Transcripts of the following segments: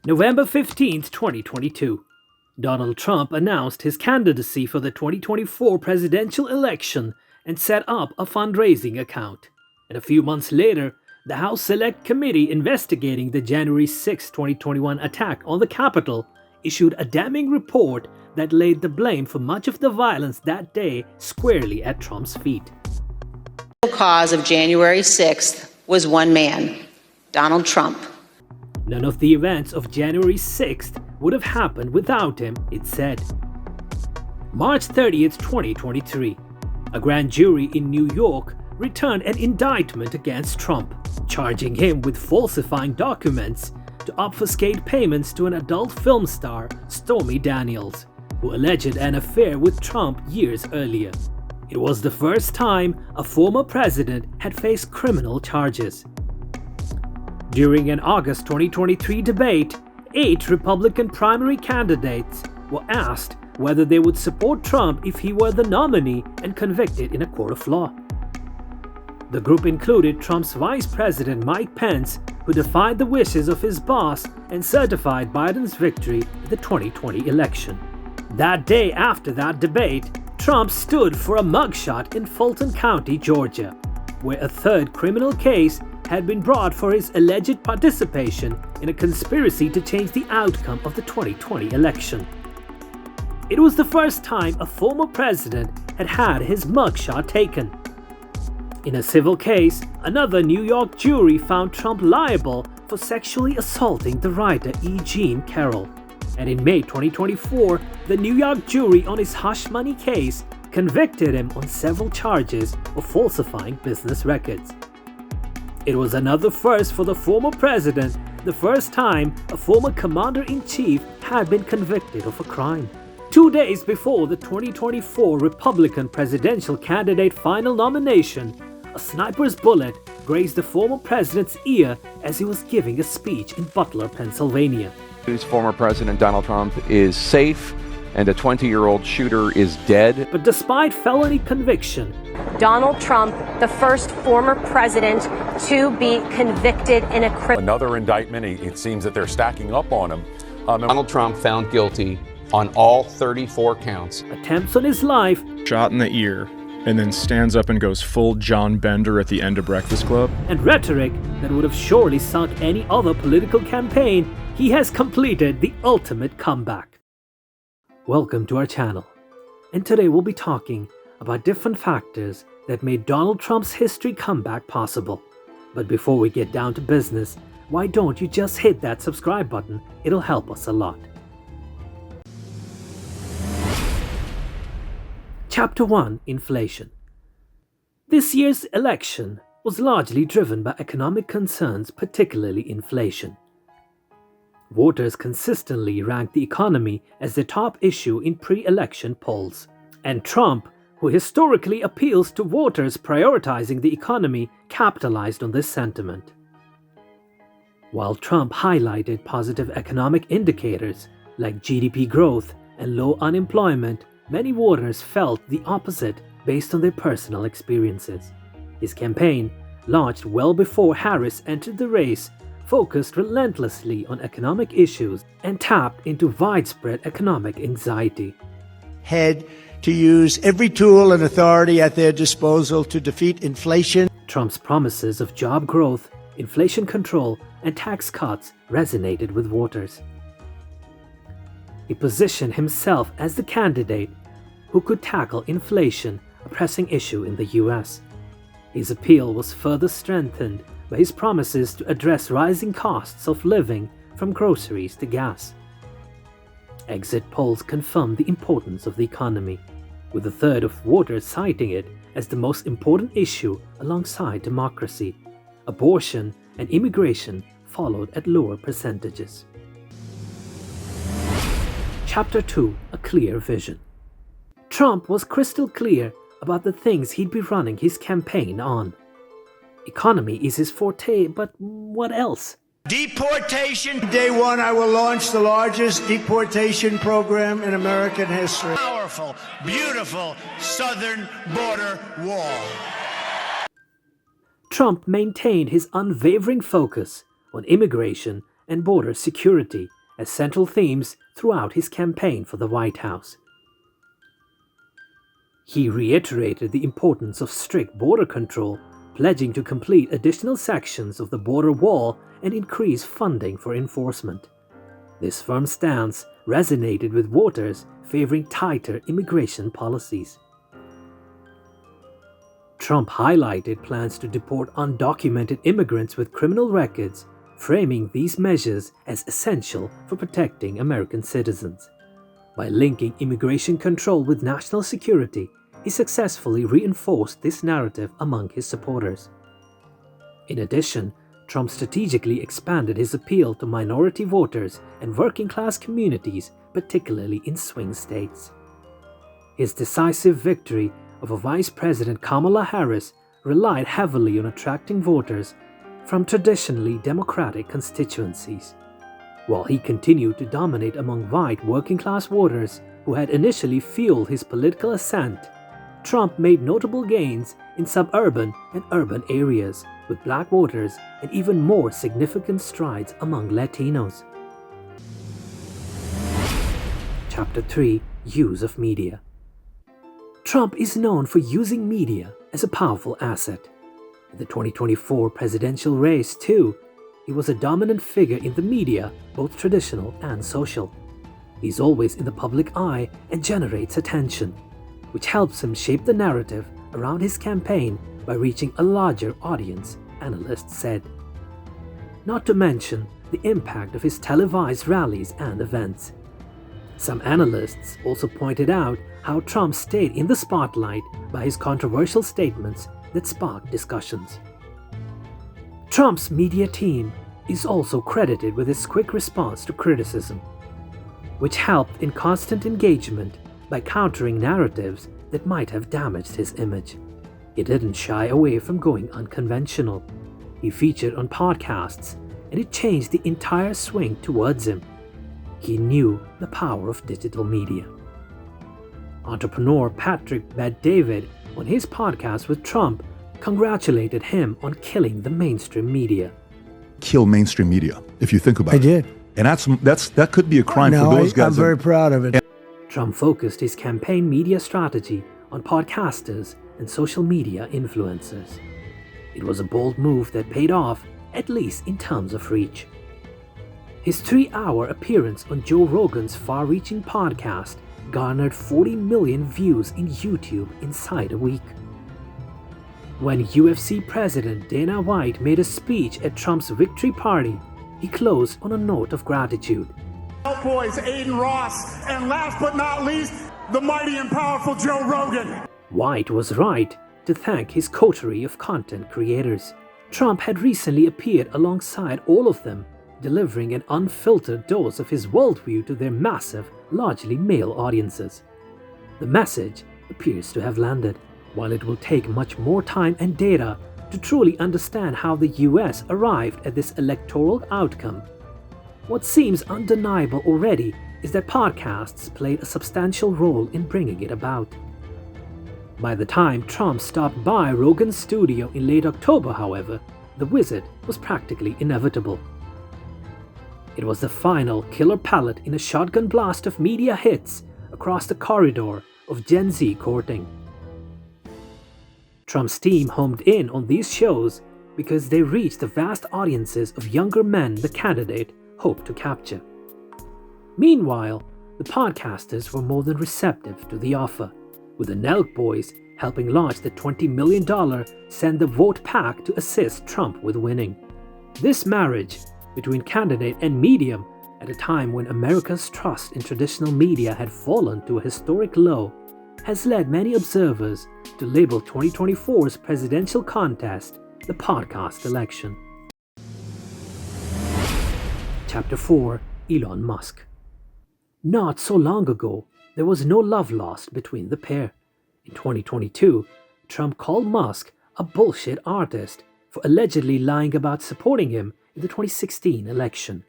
November 15th, 2022. Donald Trump announced his candidacy for the 2024 presidential election and set up a fundraising account. And a few months later, the House Select Committee investigating the January 6, 2021 attack on the Capitol issued a damning report that laid the blame for much of the violence that day squarely at Trump's feet. The cause of January 6th was one man, Donald Trump. None of the events of January 6th would have happened without him, it said. March 30th, 2023. A grand jury in New York returned an indictment against Trump, charging him with falsifying documents to obfuscate payments to an adult film star, Stormy Daniels, who alleged an affair with Trump years earlier. It was the first time a former president had faced criminal charges. During an August 2023 debate, 8 Republican primary candidates were asked whether they would support Trump if he were the nominee and convicted in a court of law. The group included Trump's Vice President Mike Pence, who defied the wishes of his boss and certified Biden's victory in the 2020 election. That day after that debate, Trump stood for a mugshot in Fulton County, Georgia, where a third criminal case had been brought for his alleged participation in a conspiracy to change the outcome of the 2020 election. It was the first time a former president had had his mugshot taken. In a civil case, another New York jury found Trump liable for sexually assaulting the writer E. Jean Carroll. And in May 2024, the New York jury on his hush money case convicted him on several charges of falsifying business records. It was another first for the former president, the first time a former commander-in-chief had been convicted of a crime. 2 days before the 2024 Republican presidential candidate final nomination, a sniper's bullet grazed the former president's ear as he was giving a speech in Butler, Pennsylvania. Former President Donald Trump is safe and a 20-year-old shooter is dead. But despite felony conviction, Donald Trump, the first former president to be convicted in a criminal. Another indictment. It seems that they're stacking up on him. Donald Trump found guilty on all 34 counts. Attempts on his life, shot in the ear, and then stands up and goes full John Bender at the end of Breakfast Club. And rhetoric that would have surely sunk any other political campaign, he has completed the ultimate comeback. Welcome to our channel, and today we'll be talking about different factors that made Donald Trump's history comeback possible. But before we get down to business, why don't you just hit that subscribe button? It'll help us a lot. Chapter 1: Inflation. This year's election was largely driven by economic concerns, particularly inflation. Voters consistently ranked the economy as the top issue in pre-election polls, and Trump, who historically appeals to voters prioritizing the economy, capitalized on this sentiment. While Trump highlighted positive economic indicators like GDP growth and low unemployment, many voters felt the opposite based on their personal experiences. His campaign, launched well before Harris entered the race, focused relentlessly on economic issues and tapped into widespread economic anxiety. Had to use every tool and authority at their disposal to defeat inflation. Trump's promises of job growth, inflation control, and tax cuts resonated with voters. He positioned himself as the candidate who could tackle inflation, a pressing issue in the US. His appeal was further strengthened by his promises to address rising costs of living from groceries to gas. Exit polls confirmed the importance of the economy, with a third of voters citing it as the most important issue alongside democracy. Abortion and immigration followed at lower percentages. Chapter 2: A Clear Vision. Trump was crystal clear about the things he'd be running his campaign on. Economy is his forte, but what else? Deportation. Day one, I will launch the largest deportation program in American history. Powerful, beautiful southern border wall. Trump maintained his unwavering focus on immigration and border security as central themes throughout his campaign for the White House. He reiterated the importance of strict border control, pledging to complete additional sections of the border wall and increase funding for enforcement. This firm stance resonated with voters favoring tighter immigration policies. Trump highlighted plans to deport undocumented immigrants with criminal records, framing these measures as essential for protecting American citizens. By linking immigration control with national security, he successfully reinforced this narrative among his supporters. In addition, Trump strategically expanded his appeal to minority voters and working-class communities, particularly in swing states. His decisive victory over Vice President Kamala Harris relied heavily on attracting voters from traditionally Democratic constituencies. While he continued to dominate among white working-class voters who had initially fueled his political ascent, Trump made notable gains in suburban and urban areas with black voters and even more significant strides among Latinos. Chapter 3: Use of Media. Trump is known for using media as a powerful asset. In the 2024 presidential race, too, he was a dominant figure in the media, both traditional and social. He's always in the public eye and generates attention, which helps him shape the narrative around his campaign by reaching a larger audience, analysts said. Not to mention the impact of his televised rallies and events. Some analysts also pointed out how Trump stayed in the spotlight by his controversial statements that sparked discussions. Trump's media team is also credited with his quick response to criticism, which helped in constant engagement by countering narratives that might have damaged his image. He didn't shy away from going unconventional. He featured on podcasts, and it changed the entire swing towards him. He knew the power of digital media. Entrepreneur Patrick Bet-David, on his podcast with Trump, congratulated him on killing the mainstream media. Kill mainstream media, if you think about it. I did. And that could be a crime for those guys. I'm very proud of it. Trump focused his campaign media strategy on podcasters and social media influencers. It was a bold move that paid off, at least in terms of reach. His 3-hour appearance on Joe Rogan's far-reaching podcast garnered 40 million views in YouTube inside a week. When UFC President Dana White made a speech at Trump's victory party, he closed on a note of gratitude. Boys, Aiden Ross, and last but not least, the mighty and powerful Joe Rogan. White was right to thank his coterie of content creators. Trump had recently appeared alongside all of them, delivering an unfiltered dose of his worldview to their massive, largely male audiences. The message appears to have landed. While it will take much more time and data to truly understand how the US arrived at this electoral outcome, what seems undeniable already is that podcasts played a substantial role in bringing it about. By the time Trump stopped by Rogan's studio in late October, however, the visit was practically inevitable. It was the final killer pellet in a shotgun blast of media hits across the corridor of Gen Z courting. Trump's team homed in on these shows because they reached the vast audiences of younger men the candidate hoped to capture. Meanwhile, the podcasters were more than receptive to the offer, with the Nelk Boys helping launch the $20 million Send the Vote PAC to assist Trump with winning. This marriage between candidate and medium, at a time when America's trust in traditional media had fallen to a historic low, has led many observers to label 2024's presidential contest the podcast election. Chapter 4: Elon Musk. Not so long ago, there was no love lost between the pair. In 2022, Trump called Musk a bullshit artist for allegedly lying about supporting him in the 2016 election.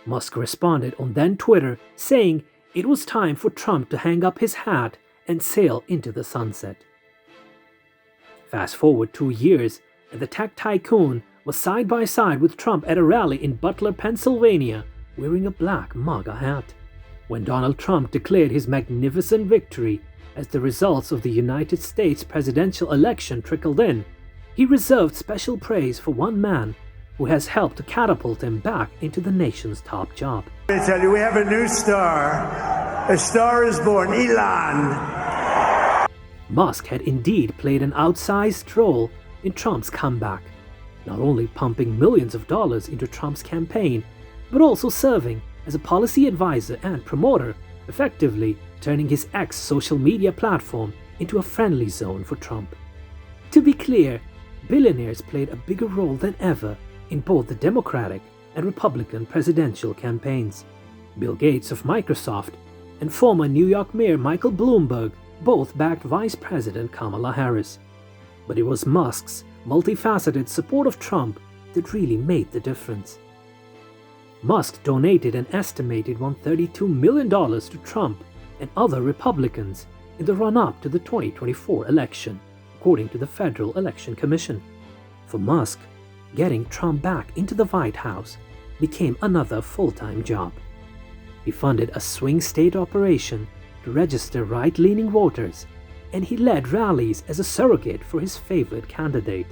Musk responded on then Twitter saying it was time for Trump to hang up his hat and sail into the sunset. Fast forward 2 years, and the tech tycoon was side by side with Trump at a rally in Butler, Pennsylvania, wearing a black MAGA hat. When Donald Trump declared his magnificent victory as the results of the United States presidential election trickled in, he reserved special praise for one man who has helped to catapult him back into the nation's top job. I tell you, we have a new star. A star is born, Elon. Musk had indeed played an outsized role in Trump's comeback, not only pumping millions of dollars into Trump's campaign, but also serving as a policy advisor and promoter, effectively turning his X social media platform into a friendly zone for Trump. To be clear, billionaires played a bigger role than ever in both the Democratic and Republican presidential campaigns. Bill Gates of Microsoft and former New York Mayor Michael Bloomberg both backed Vice President Kamala Harris. But it was Musk's multifaceted support of Trump that really made the difference. Musk donated an estimated $132 million to Trump and other Republicans in the run-up to the 2024 election, according to the Federal Election Commission. For Musk, getting Trump back into the White House became another full-time job. He funded a swing state operation to register right-leaning voters, and he led rallies as a surrogate for his favorite candidate.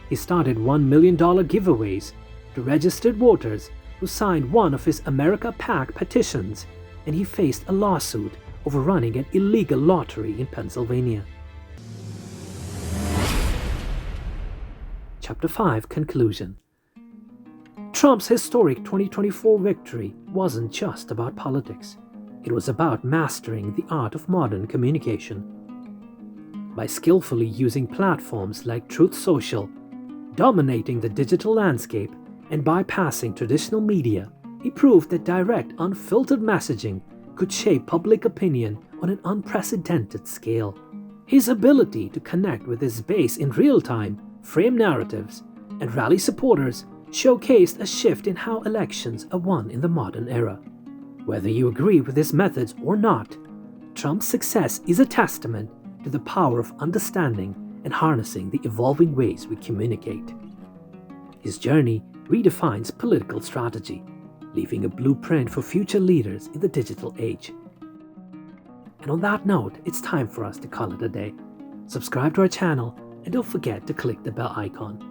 He started $1 million giveaways to registered voters who signed one of his America PAC petitions, and he faced a lawsuit over running an illegal lottery in Pennsylvania. Chapter 5 Conclusion. Trump's historic 2024 victory wasn't just about politics. It was about mastering the art of modern communication. By skillfully using platforms like Truth Social, dominating the digital landscape, and bypassing traditional media, he proved that direct, unfiltered messaging could shape public opinion on an unprecedented scale. His ability to connect with his base in real time, frame narratives, and rally supporters showcased a shift in how elections are won in the modern era. Whether you agree with his methods or not, Trump's success is a testament to the power of understanding and harnessing the evolving ways we communicate. His journey redefines political strategy, leaving a blueprint for future leaders in the digital age. And on that note, it's time for us to call it a day. Subscribe to our channel and don't forget to click the bell icon.